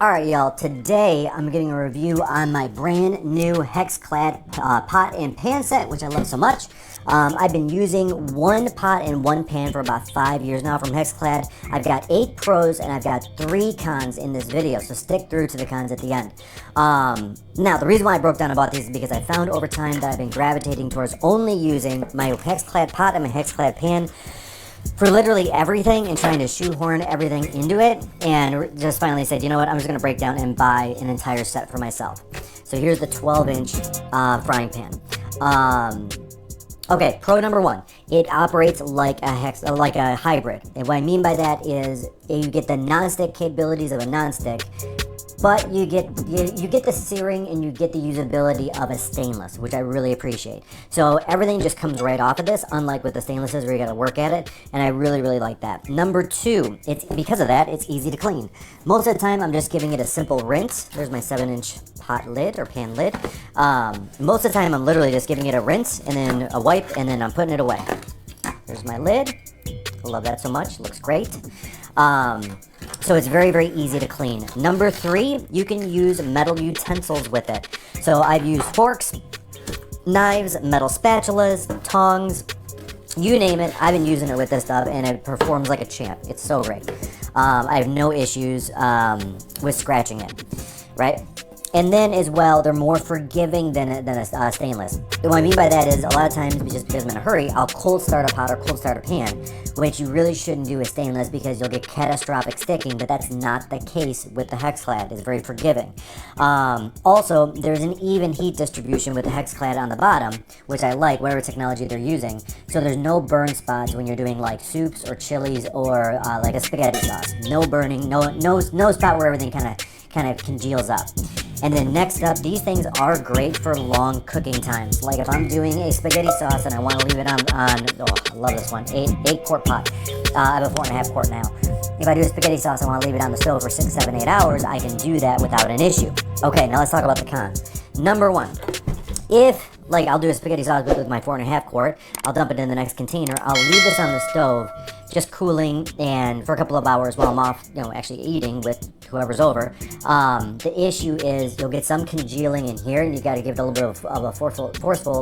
Alright y'all, today I'm getting a review on my brand new HexClad pot and pan set, which I love so much. I've been using one pot and one pan for about 5 years now from HexClad. I've got 8 pros and I've got 3 cons in this video, so stick through to the cons at the end. Now, the reason why I broke down about these is because I found over time that I've been gravitating towards only using my HexClad pot and my HexClad pan for literally everything and trying to shoehorn everything into it, and just finally said, you know what, I'm just going to break down and buy an entire set for myself. So here's the 12-inch frying pan. Okay, pro number 1, it operates like a hybrid, and what I mean by that is you get the non-stick capabilities of a non-stick, but you get the searing and you get the usability of a stainless, which I really appreciate. So everything just comes right off of this, unlike with the stainlesses where you gotta work at it, and I really like that. Number 2, because of that, it's easy to clean. Most of the time, I'm just giving it a simple rinse. There's my 7-inch pot lid or pan lid. Most of the time, I'm literally just giving it a rinse and then a wipe, and then I'm putting it away. There's my lid. I love that so much. Looks great. So it's very easy to clean. Number 3, you can use metal utensils with it. So I've used forks, knives, metal spatulas, tongs, you name it. I've been using it with this stuff and it performs like a champ. It's so great. I have no issues with scratching it, right? And then as well, they're more forgiving than a stainless. What I mean by that is a lot of times, just because I'm in a hurry, I'll cold start a pot or cold start a pan, which you really shouldn't do with stainless because you'll get catastrophic sticking, but that's not the case with the HexClad. It's very forgiving. Also, there's an even heat distribution with the HexClad on the bottom, which I like, whatever technology they're using. So there's no burn spots when you're doing like soups or chilies or like a spaghetti sauce. No burning, no spot where everything kind of congeals up. And then next up, these things are great for long cooking times. Like if I'm doing a spaghetti sauce and I want to leave it on oh, I love this one, 8 quart pot. I have a 4.5 quart now. If I do a spaghetti sauce and I want to leave it on the stove for 6, 7, 8 hours, I can do that without an issue. Okay, now let's talk about the cons. Number 1, if, like, I'll do a spaghetti sauce with my 4.5 quart, I'll dump it in the next container, I'll leave this on the stove, just cooling, and for a couple of hours while I'm off, actually eating with whoever's over. The issue is you'll get some congealing in here, and you got to give it a little bit of a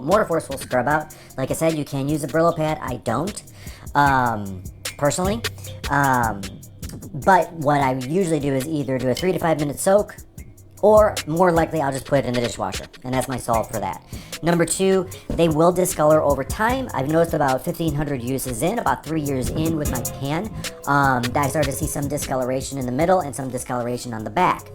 more forceful scrub out. Like I said, you can use a Brillo pad. I don't, personally. But what I usually do is either do a 3 to 5 minute soak, or more likely I'll just put it in the dishwasher, and that's my solve for that. Number 2, they will discolor over time. I've noticed about 1,500 uses in, about 3 years in with my pan, that I started to see some discoloration in the middle and some discoloration on the back.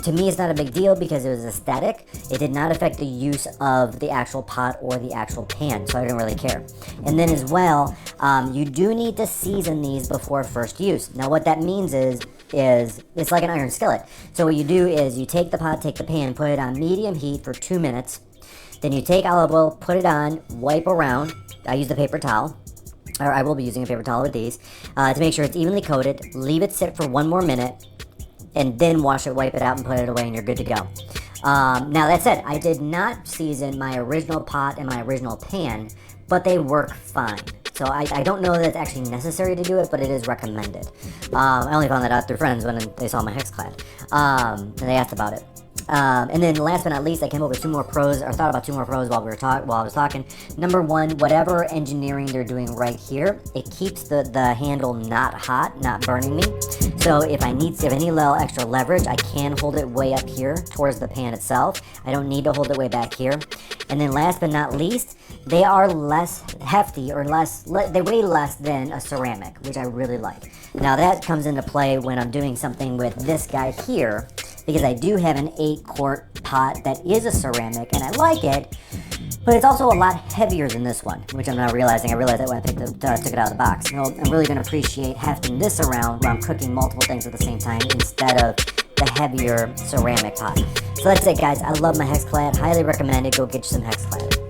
To me, it's not a big deal because it was aesthetic. It did not affect the use of the actual pot or the actual pan, so I didn't really care. And then as well, you do need to season these before first use. Now what that means is it's like an iron skillet. So what you do is you take the pot, take the pan, put it on medium heat for 2 minutes. Then you take olive oil, put it on, wipe around. I use the paper towel, or I will be using a paper towel with these, to make sure it's evenly coated. Leave it sit for 1 more minute, and then wash it, wipe it out, and put it away, and you're good to go. Now that said, I did not season my original pot and my original pan, but they work fine. So I don't know that it's actually necessary to do it, but it is recommended. I only found that out through friends when they saw my HexClad, and they asked about it. And then last but not least, I came up with 2 more pros, or thought about 2 more pros while I was talking. Number 1, whatever engineering they're doing right here, it keeps the handle not hot, not burning me. So if I need a little extra leverage, I can hold it way up here towards the pan itself. I don't need to hold it way back here. And then last but not least, they are less hefty, or they weigh less than a ceramic, which I really like. Now that comes into play when I'm doing something with this guy here, because I do have an 8 quart pot that is a ceramic, and I like it, but it's also a lot heavier than this one, which I'm now realizing. I realized that when I took it out of the box. So I'm really going to appreciate hefting this around when I'm cooking multiple things at the same time instead of the heavier ceramic pot. So that's it, guys. I love my HexClad. Highly recommend it. Go get you some HexClad.